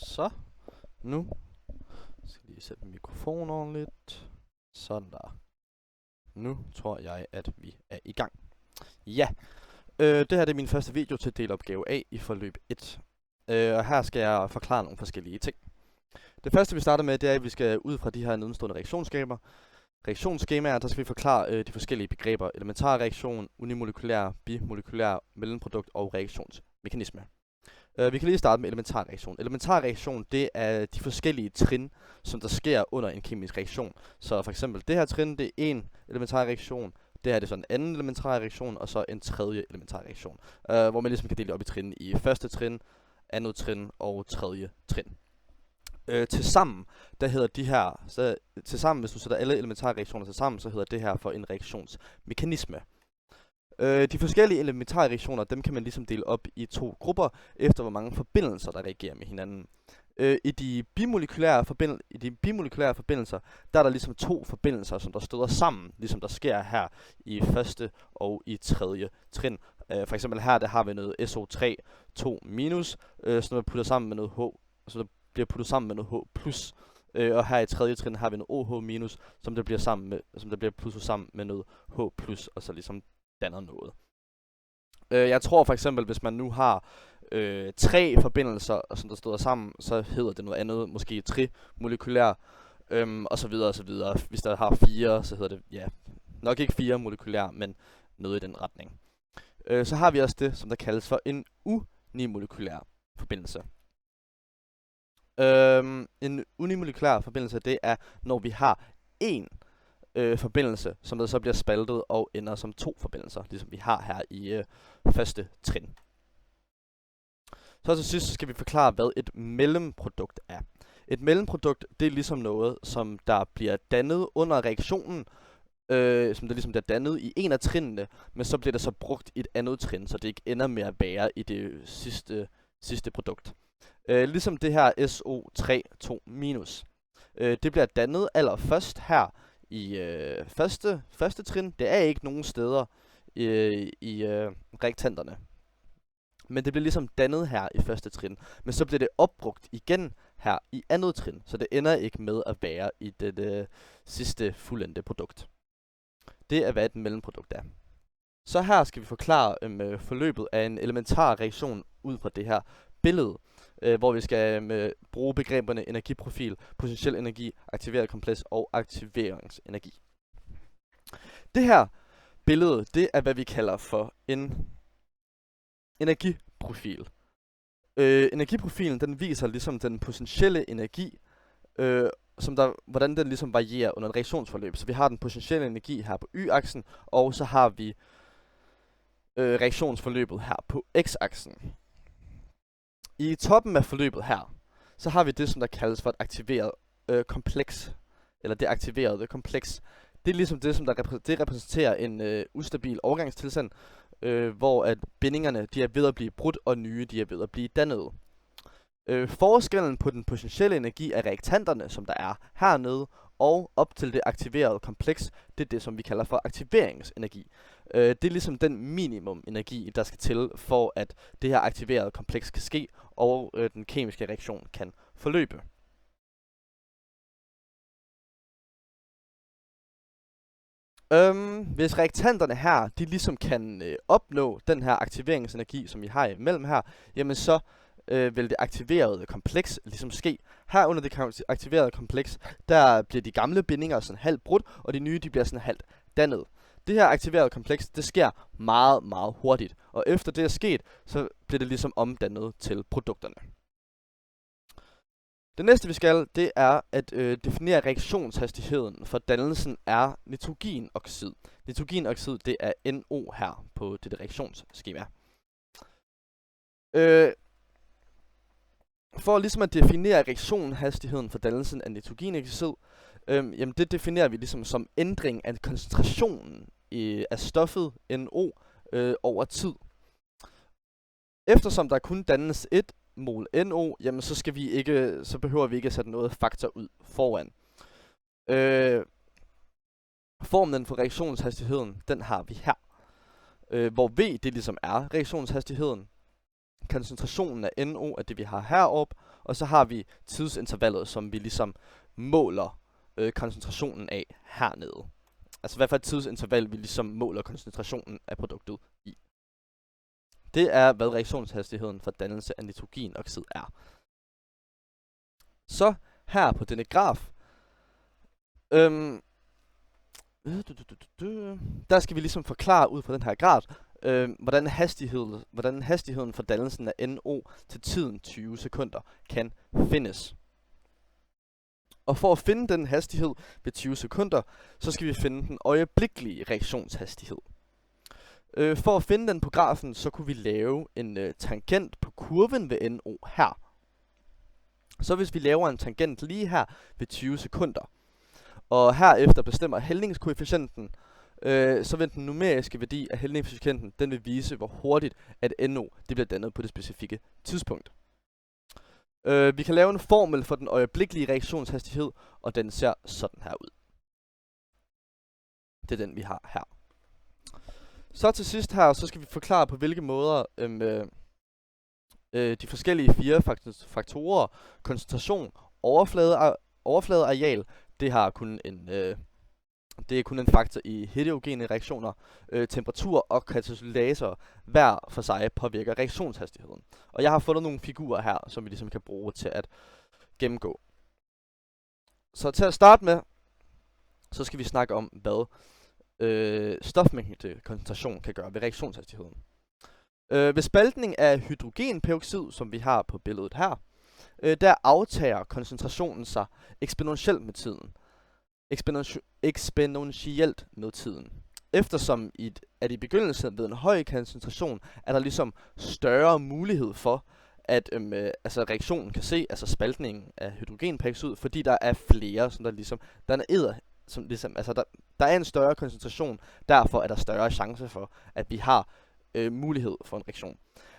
Så, nu skal jeg lige sætte mikrofonen ordentligt. Sådan der. Nu tror jeg, at vi er i gang. Ja, det her det er min første video til delopgave A i forløb 1. Og her skal jeg forklare nogle forskellige ting. Det første vi starter med, det er, at vi skal ud fra de her nedenstående reaktionsskemaer, der skal vi forklare de forskellige begreber: elementar reaktion, unimolekylær, bimolekylær, mellemprodukt og reaktionsmekanisme. Vi kan lige starte med elementar reaktion. Elementar reaktion, det er de forskellige trin, som der sker under en kemisk reaktion. Så for eksempel det her trin, det er en elementar reaktion. Det her det er så en anden elementar reaktion, og så en tredje elementar reaktion. Hvor man ligesom kan dele op i trin i første trin, andet trin og tredje trin. Tilsammen, der hedder de her, tilsammen hvis du sætter alle elementare reaktioner til sammen, så hedder det her for en reaktionsmekanisme. De forskellige elementare reaktioner, dem kan man ligesom dele op i to grupper, efter hvor mange forbindelser, der reagerer med hinanden. I de bimolekylære forbindelser, der er der ligesom to forbindelser, som der støder sammen, ligesom der sker her i første og i tredje trin. For eksempel her, der har vi noget SO3, 2 minus, som der putter sammen med noget H, så der bliver puttet sammen med noget H plus. Og her i tredje trin har vi noget OH minus, som der bliver puttet sammen med noget H plus, og så ligesom danner noget. Jeg tror for eksempel, hvis man nu har 3 forbindelser, som der støder sammen, så hedder det noget andet, måske trimolekylær, og så videre og så videre. Hvis der har 4, så hedder det, ja, nok ikke 4 molekylær, men noget i den retning. Så har vi også det, som der kaldes for en unimolekylær forbindelse. En unimolekylær forbindelse, det er, når vi har en forbindelse, som der så bliver spaltet og ender som 2 forbindelser, ligesom vi har her i første trin. Så til sidst skal vi forklare, hvad et mellemprodukt er. Et mellemprodukt, det er ligesom noget, som der bliver dannet under reaktionen, som der ligesom bliver dannet i en af trinene, men så bliver det så brugt i et andet trin, så det ikke ender med at være i det sidste produkt. Ligesom det her SO3 2 minus. Det bliver dannet allerførst her i første trin. Det er ikke nogen steder i reaktanterne. Men det bliver ligesom dannet her i første trin. Men så bliver det opbrugt igen her i andet trin. Så det ender ikke med at være i det sidste fuldendte produkt. Det er, hvad et mellemprodukt er. Så her skal vi forklare forløbet af en elementar reaktion ud fra det her billede, hvor vi skal bruge begreberne energiprofil, potentiel energi, aktiveret kompleks og aktiveringsenergi. Det her billede, det er hvad vi kalder for en energiprofil. Energiprofilen, den viser ligesom den potentielle energi, hvordan den ligesom varierer under et reaktionsforløb. Så vi har den potentielle energi her på y-aksen, og så har vi reaktionsforløbet her på x-aksen. I toppen af forløbet her, så har vi det, som der kaldes for et aktiveret kompleks, eller det aktiverede kompleks. Det er ligesom det, som det repræsenterer en ustabil overgangstilstand, hvor at bindingerne de er ved at blive brudt, og nye de er ved at blive dannet. Forskellen på den potentielle energi af reaktanterne, som der er hernede, og op til det aktiverede kompleks, det er det, som vi kalder for aktiveringsenergi. Det er ligesom den minimum energi, der skal til, for at det her aktiverede kompleks kan ske, og den kemiske reaktion kan forløbe. Hvis reaktanterne her, de ligesom kan opnå den her aktiveringsenergi, som vi har imellem her, jamen så vil det aktiverede kompleks ligesom ske. Her under det aktiverede kompleks, der bliver de gamle bindinger sådan halvt brudt, og de nye de bliver sådan halvt dannet. Det her aktiverede kompleks, det sker meget, meget hurtigt. Og efter det er sket, så bliver det ligesom omdannet til produkterne. Det næste vi skal, det er at definere reaktionshastigheden for dannelsen af nitrogenoxid. Nitrogenoxid, det er NO her på dette reaktionsskema. For ligesom at definere reaktionshastigheden for dannelsen af nitrogenoxid, jamen det definerer vi ligesom som ændring af koncentrationen af stoffet NO over tid. Eftersom der kun dannes 1 mol NO, jamen så behøver vi ikke at sætte noget faktor ud foran. Formlen for reaktionshastigheden, den har vi her. Hvor V det ligesom er reaktionshastigheden. Koncentrationen af NO er det vi har heroppe, og så har vi tidsintervallet, som vi ligesom måler koncentrationen af hernede. Altså hvad for et tidsinterval vi ligesom måler koncentrationen af produktet i. Det er, hvad reaktionshastigheden for dannelse af nitrogenoxid er. Så her på denne graf, der skal vi ligesom forklare ud fra den her graf, hvordan hastigheden for dannelsen af NO til tiden 20 sekunder kan findes. Og for at finde den hastighed ved 20 sekunder, så skal vi finde den øjeblikkelige reaktionshastighed. For at finde den på grafen, så kunne vi lave en tangent på kurven ved NO her. Så hvis vi laver en tangent lige her ved 20 sekunder, og herefter bestemmer hældningskoefficienten, så vil den numeriske værdi af hældningskoefficienten, den vil vise, hvor hurtigt at NO det bliver dannet på det specifikke tidspunkt. Vi kan lave en formel for den øjeblikkelige reaktionshastighed, og den ser sådan her ud. Det er den, vi har her. Så til sidst her, så skal vi forklare på hvilke måder de forskellige 4 faktorer, koncentration, overfladeareal, det har kun det er kun en faktor i heterogene reaktioner, temperatur og katalysator hver for sig påvirker reaktionshastigheden. Og jeg har fundet nogle figurer her, som vi ligesom kan bruge til at gennemgå. Så til at starte med, så skal vi snakke om, hvad stofmængdekoncentration kan gøre ved reaktionshastigheden. Ved spaltning af hydrogenperoxid, som vi har på billedet her, der aftager koncentrationen sig eksponentielt med tiden. Eksponentielt med tiden. Eftersom at i begyndelsen ved en høj koncentration, er der ligesom større mulighed for, at altså reaktionen kan se, altså spaltningen af hydrogenperoxid, fordi der er flere, som der ligesom, der er en større koncentration, derfor er der større chance for, at vi har mulighed for en reaktion.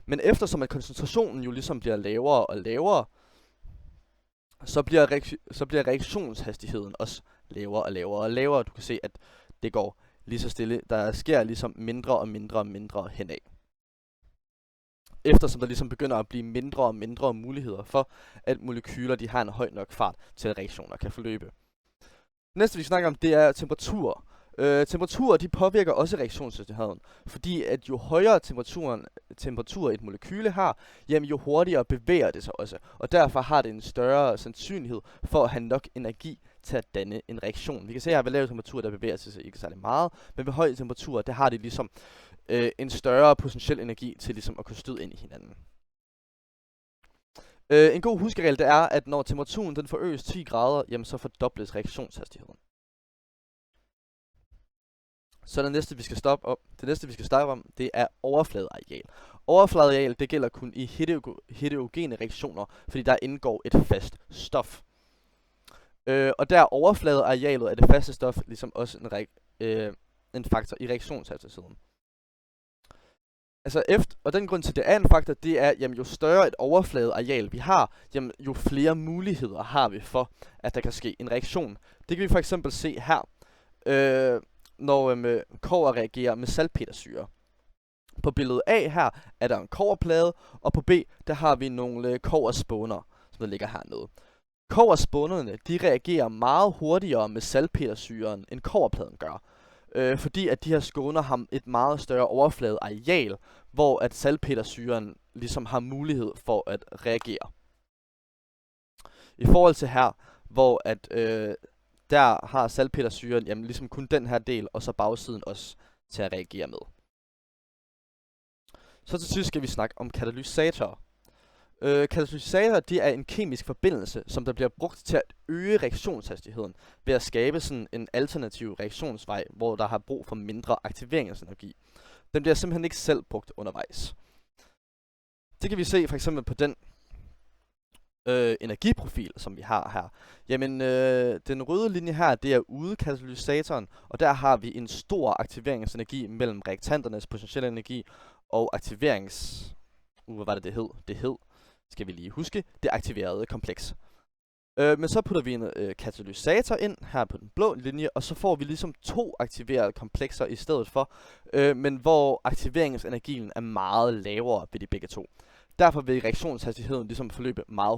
Men eftersom at koncentrationen jo ligesom bliver lavere og lavere, så bliver reaktionshastigheden også lavere og lavere og lavere. Du kan se, at det går lige så stille. Der sker ligesom mindre og mindre og mindre henad. Eftersom der ligesom begynder at blive mindre og mindre muligheder for, at molekyler de har en høj nok fart til, at reaktioner kan forløbe. Næste vi snakker om, det er temperatur. Temperaturer de påvirker også reaktionshastigheden, fordi at jo højere temperatur et molekyle har, jamen jo hurtigere bevæger det sig også, og derfor har det en større sandsynlighed for at have nok energi til at danne en reaktion. Vi kan se her ved lav temperatur, der bevæger sig ikke særlig meget, men ved høj temperatur, der har det ligesom en større potentiel energi til ligesom at kunne støde ind i hinanden. En god huskeregel det er, at når temperaturen den forøges 10 grader, jamen så fordobles reaktionshastigheden. Så det næste vi skal snakke om, det er overfladeareal. Overfladeareal det gælder kun i heterogene reaktioner, fordi der indgår et fast stof. Og der overfladearealet af det faste stof ligesom også en faktor i reaktionshastigheden. Altså og den grund til det er en faktor, det er, jamen jo større et overfladeareal vi har, jamen jo flere muligheder har vi for, at der kan ske en reaktion. Det kan vi for eksempel se her, når kobber reagerer med salpetersyre. På billede A her er der en kobberplade, og på B der har vi nogle kobberspåner, som der ligger hernede. Kobberspånerne de reagerer meget hurtigere med salpetersyren, end kobberpladen gør. Fordi at de her skåner har et meget større overfladeareal, hvor at salpetersyren ligesom har mulighed for at reagere. I forhold til her, hvor at der har salpetersyren jamen ligesom kun den her del, og så bagsiden også til at reagere med. Så til sidst skal vi snakke om katalysatorer. Katalysatorer det er en kemisk forbindelse, som der bliver brugt til at øge reaktionshastigheden ved at skabe sådan en alternativ reaktionsvej, hvor der har brug for mindre aktiveringsenergi. Den bliver simpelthen ikke selv brugt undervejs. Det kan vi se for eksempel på den energiprofil, som vi har her. Jamen, den røde linje her, det er ude katalysatoren, og der har vi en stor aktiveringsenergi mellem reaktanternes potentielle energi og hvad var det hed? Det hed, skal vi lige huske, det aktiverede kompleks. Men så putter vi en katalysator ind her på den blå linje, og så får vi ligesom 2 aktiverede komplekser i stedet for, men hvor aktiveringsenergien er meget lavere ved de begge to. Derfor vil reaktionshastigheden ligesom forløbe meget hurtigt.